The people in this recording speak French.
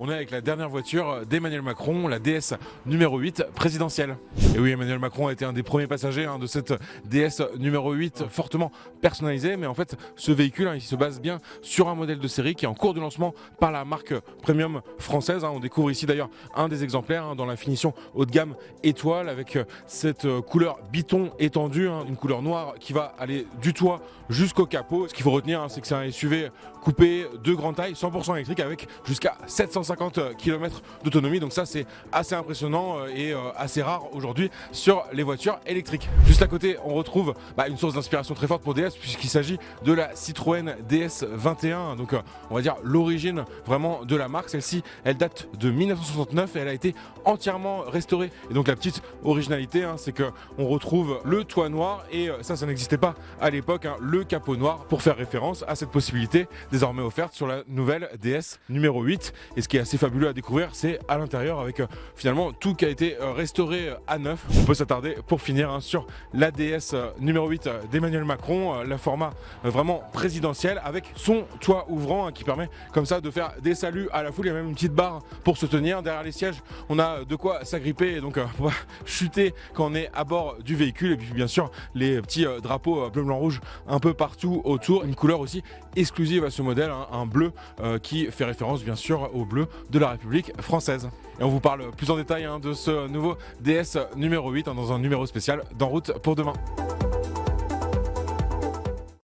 on est avec la dernière voiture d'Emmanuel Macron, la DS numéro 8 présidentielle. Et oui, Emmanuel Macron a été un des premiers passagers de cette DS numéro 8 fortement personnalisée, mais en fait ce véhicule il se base bien sur un modèle de série qui est en cours de lancement par la marque premium française. On découvre ici d'ailleurs un des exemplaires dans la finition haut de gamme étoile avec cette couleur biton étendue, une couleur noire qui va aller du toit jusqu'au capot. Ce qu'il faut retenir, c'est que c'est un SUV coupé de grande taille, 100% électrique avec jusqu'à 750 km d'autonomie. Donc ça c'est assez impressionnant et assez rare aujourd'hui sur les voitures électriques. Juste à côté on retrouve une source d'inspiration très forte pour DS puisqu'il s'agit de la Citroën DS21, donc on va dire l'origine vraiment de la marque. Celle-ci elle date de 1969 et elle a été entièrement restaurée. Et donc la petite originalité c'est que on retrouve le toit noir et ça n'existait pas à l'époque, le capot noir, pour faire référence à cette possibilité désormais offerte sur la nouvelle DS numéro 8. Et ce qui est assez fabuleux à découvrir, c'est à l'intérieur avec finalement tout qui a été restauré à neuf. On peut s'attarder pour finir sur la DS numéro 8 d'Emmanuel Macron, le format vraiment présidentiel avec son toit ouvrant qui permet comme ça de faire des saluts à la foule. Il y a même une petite barre pour se tenir derrière les sièges. On a de quoi s'agripper et donc chuter quand on est à bord du véhicule. Et puis bien sûr les petits drapeaux bleu, blanc, rouge un peu partout autour. Une couleur aussi exclusive à ce modèle, un bleu qui fait référence bien sûr au bleu de la République française. Et on vous parle plus en détail de ce nouveau DS numéro 8 dans un numéro spécial d'En route pour demain.